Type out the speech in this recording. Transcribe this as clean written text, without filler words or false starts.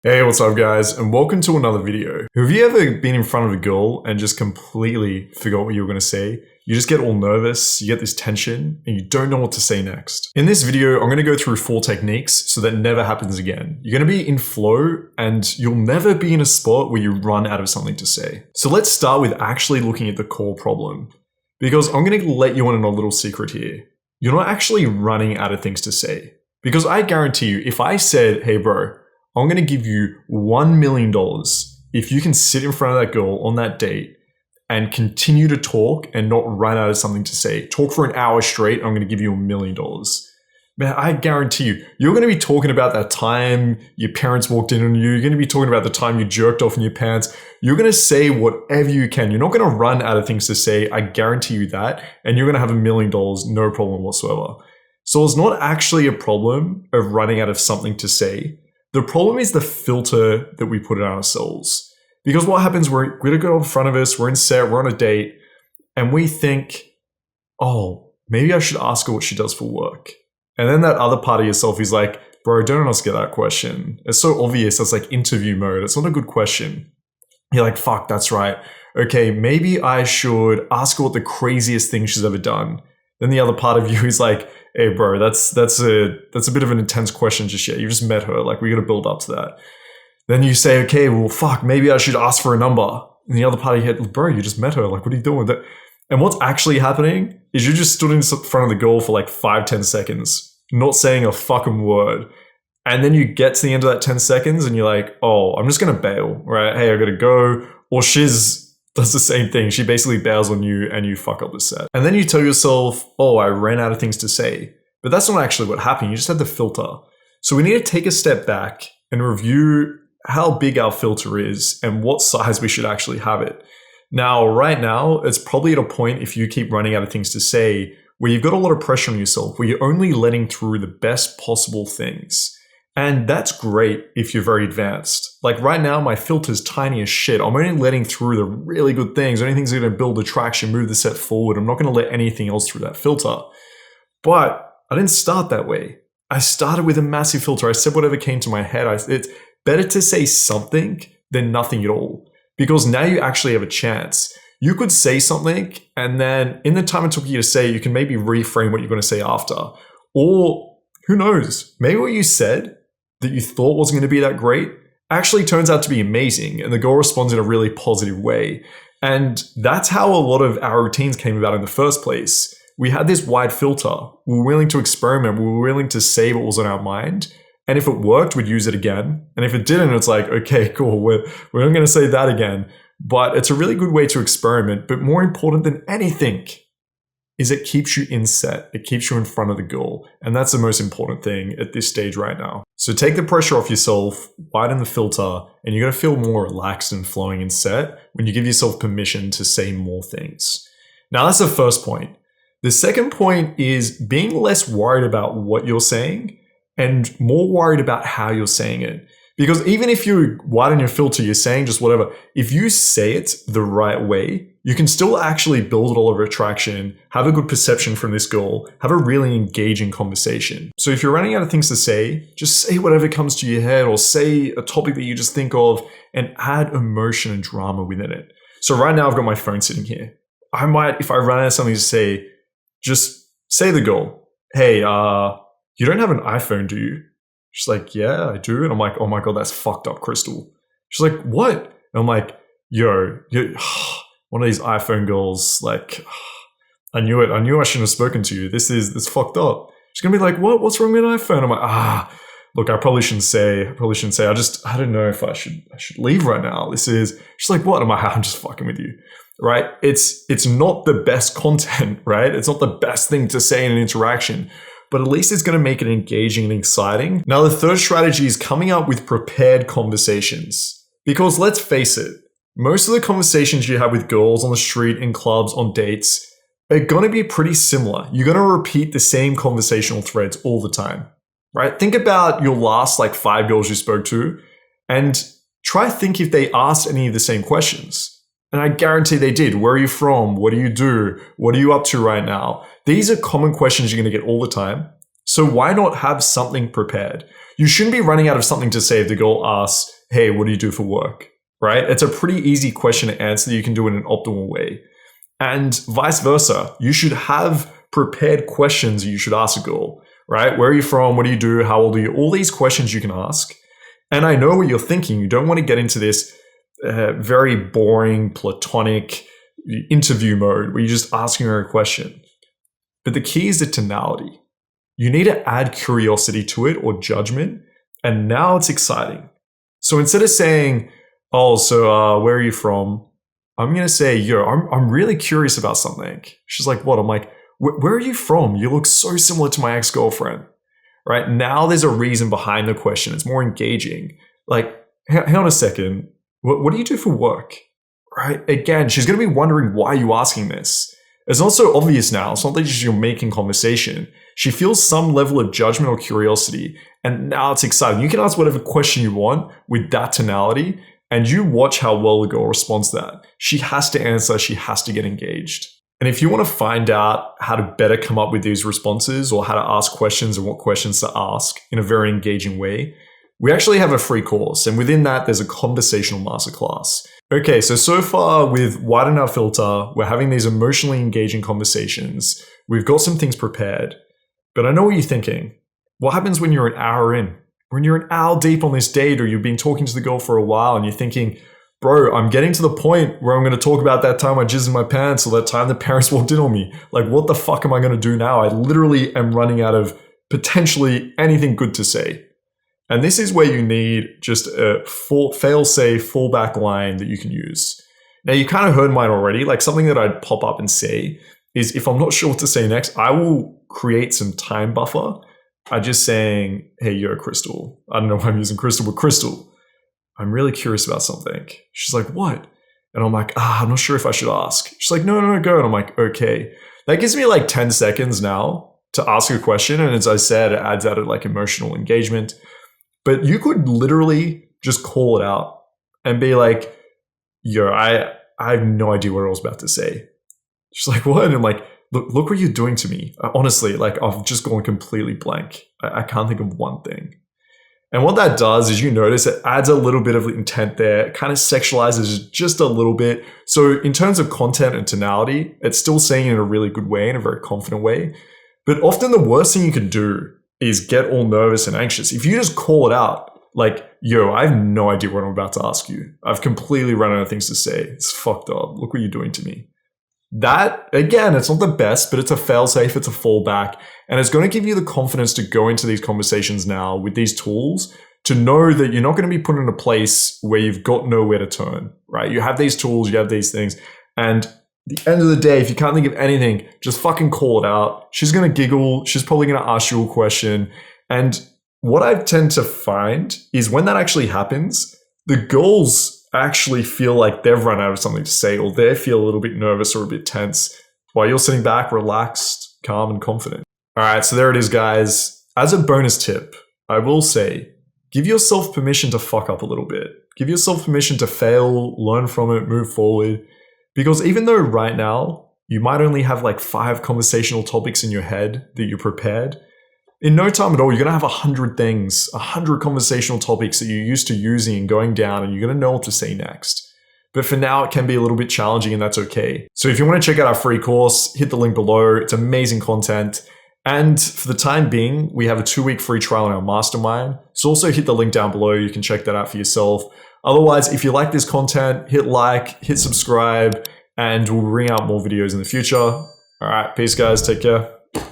Hey, what's up guys, and welcome to another video. Have you ever been in front of a girl and just completely forgot what you were going to say? You just get all nervous, you get this tension, and you don't know what to say next. In this video, I'm going to go through 4 techniques so that never happens again. You're going to be in flow, and you'll never be in a spot where you run out of something to say. So let's start with actually looking at the core problem. Because I'm going to let you in on a little secret here. You're not actually running out of things to say. Because I guarantee you, if I said, hey bro, I'm going to give you $1 million if you can sit in front of that girl on that date and continue to talk and not run out of something to say. Talk for an hour straight, I'm going to give you $1 million. Man, I guarantee you, you're going to be talking about that time your parents walked in on you. You're going to be talking about the time you jerked off in your pants. You're going to say whatever you can. You're not going to run out of things to say. I guarantee you that. And you're going to have $1 million, no problem whatsoever. So it's not actually a problem of running out of something to say. The problem is the filter that we put on ourselves. Because what happens, we're going to go in front of us, we're in set, we're on a date, and we think, oh, maybe I should ask her what she does for work. And then that other part of yourself is like, bro, don't ask her that question. It's so obvious, it's like interview mode. It's not a good question. You're like, fuck, that's right. Okay, maybe I should ask her what the craziest thing she's ever done. Then the other part of you is like, hey bro, that's a bit of an intense question just yet. You just met her, like we gotta build up to that. Then you say, okay, well fuck, maybe I should ask for a number. And the other part of your head, bro, you just met her, like what are you doing with it? And what's actually happening is you just stood in front of the girl for like 5-10 seconds, not saying a fucking word. And then you get to the end of that 10 seconds and you're like, oh, I'm just gonna bail, right? Hey, I gotta go. Or she's does the same thing. She basically bails on you and you fuck up the set. And then you tell yourself, oh, I ran out of things to say. But that's not actually what happened. You just had the filter. So we need to take a step back and review how big our filter is and what size we should actually have it. Now, right now, it's probably at a point if you keep running out of things to say where you've got a lot of pressure on yourself, where you're only letting through the best possible things. And that's great if you're very advanced. Like right now, my filter's tiny as shit. I'm only letting through the really good things. Anything's going to build the traction, move the set forward. I'm not going to let anything else through that filter. But I didn't start that way. I started with a massive filter. I said whatever came to my head. It's better to say something than nothing at all. Because now you actually have a chance. You could say something, and then in the time it took you to say, you can maybe reframe what you're going to say after. Or who knows? Maybe what you said that you thought wasn't going to be that great actually turns out to be amazing, and the girl responds in a really positive way. And that's how a lot of our routines came about in the first place. We had this wide filter. We were willing to experiment. We were willing to say what was on our mind. And if it worked, we'd use it again. And if it didn't, it's like, okay, cool. We're not going to say that again. But it's a really good way to experiment. But more important than anything is it keeps you in set. It keeps you in front of the goal. And that's the most important thing at this stage right now. So take the pressure off yourself, widen the filter, and you're going to feel more relaxed and flowing in set when you give yourself permission to say more things. Now that's the first point. The second point is being less worried about what you're saying and more worried about how you're saying it. Because even if you widen your filter, you're saying just whatever, if you say it the right way, you can still actually build a lot of attraction, have a good perception from this girl, have a really engaging conversation. So if you're running out of things to say, just say whatever comes to your head or say a topic that you just think of and add emotion and drama within it. So right now I've got my phone sitting here. I might, if I run out of something to say, just say to the girl, hey, you don't have an iPhone, do you? She's like, yeah, I do. And I'm like, oh my God, that's fucked up, Crystal. She's like, what? And I'm like, yo, one of these iPhone girls, like, I knew it. I knew I shouldn't have spoken to you. This fucked up. She's going to be like, what? What's wrong with an iPhone? I'm like, look, I probably shouldn't say. I don't know if I should leave right now. She's like, what? I'm like, I'm just fucking with you, right? It's not the best content, right? It's not the best thing to say in an interaction, but at least it's going to make it engaging and exciting. Now, the third strategy is coming up with prepared conversations. Because let's face it, most of the conversations you have with girls on the street, in clubs, on dates, are going to be pretty similar. You're going to repeat the same conversational threads all the time, right? Think about your last 5 girls you spoke to and try to think if they asked any of the same questions. And I guarantee they did. Where are you from? What do you do? What are you up to right now? These are common questions you're going to get all the time. So why not have something prepared? You shouldn't be running out of something to say if the girl asks, hey, what do you do for work? Right? It's a pretty easy question to answer that you can do in an optimal way. And vice versa. You should have prepared questions you should ask a girl, right? Where are you from? What do you do? How old are you? All these questions you can ask. And I know what you're thinking. You don't want to get into this very boring, platonic interview mode where you're just asking her a question. But the key is the tonality. You need to add curiosity to it or judgment. And now it's exciting. So instead of saying, oh, so where are you from? I'm going to say, yo, I'm really curious about something. She's like, what? I'm like, where are you from? You look so similar to my ex-girlfriend, right? Now there's a reason behind the question. It's more engaging. Like, hang on a second. What do you do for work? Right? Again, she's going to be wondering, why are you asking this? It's not so obvious now. It's not that you're making conversation. She feels some level of judgment or curiosity. And now it's exciting. You can ask whatever question you want with that tonality. And you watch how well the girl responds to that. She has to answer. She has to get engaged. And if you want to find out how to better come up with these responses or how to ask questions and what questions to ask in a very engaging way, we actually have a free course. And within that, there's a conversational masterclass. Okay, so far with Widen our filter, we're having these emotionally engaging conversations. We've got some things prepared. But I know what you're thinking. What happens when you're an hour in? When you're an hour deep on this date or you've been talking to the girl for a while and you're thinking, bro, I'm getting to the point where I'm going to talk about that time I jizzed in my pants or that time the parents walked in on me. Like, what the fuck am I going to do now? I literally am running out of potentially anything good to say. And this is where you need just a fail-safe fallback line that you can use. Now, you kind of heard mine already. Like, something that I'd pop up and say is, if I'm not sure what to say next, I will create some time buffer. I'm just saying, hey, you're Crystal. I don't know why I'm using Crystal, but Crystal, I'm really curious about something. She's like, what? And I'm like, I'm not sure if I should ask. She's like, no, go. And I'm like, okay. That gives me like 10 seconds now to ask a question. And as I said, it adds out like emotional engagement. But you could literally just call it out and be like, yo, I have no idea what I was about to say. She's like, what? And I'm like, look what you're doing to me. Honestly, like, I've just gone completely blank. I can't think of one thing. And what that does is, you notice it adds a little bit of intent there. It kind of sexualizes just a little bit. So in terms of content and tonality, it's still saying it in a really good way, in a very confident way. But often the worst thing you can do is get all nervous and anxious. If you just call it out, like, yo, I have no idea what I'm about to ask you. I've completely run out of things to say. It's fucked up. Look what you're doing to me. That, again, it's not the best, but it's a fail-safe, it's a fallback, and it's going to give you the confidence to go into these conversations now with these tools to know that you're not going to be put in a place where you've got nowhere to turn, right? You have these tools, you have these things, and at the end of the day, if you can't think of anything, just fucking call it out. She's going to giggle, she's probably going to ask you a question, and what I tend to find is when that actually happens, the girls actually feel like they've run out of something to say, or they feel a little bit nervous or a bit tense while you're sitting back, relaxed, calm, and confident. All right, so there it is, guys. As a bonus tip, I will say, give yourself permission to fuck up a little bit. Give yourself permission to fail, learn from it, move forward. Because even though right now you might only have like 5 conversational topics in your head that you're prepared, in no time at all, you're going to have 100 things, 100 conversational topics that you're used to using and going down, and you're going to know what to say next. But for now, it can be a little bit challenging, and that's okay. So if you want to check out our free course, hit the link below. It's amazing content. And for the time being, we have a 2-week free trial on our Mastermind. So also hit the link down below. You can check that out for yourself. Otherwise, if you like this content, hit like, hit subscribe, and we'll bring out more videos in the future. All right, peace, guys. Take care.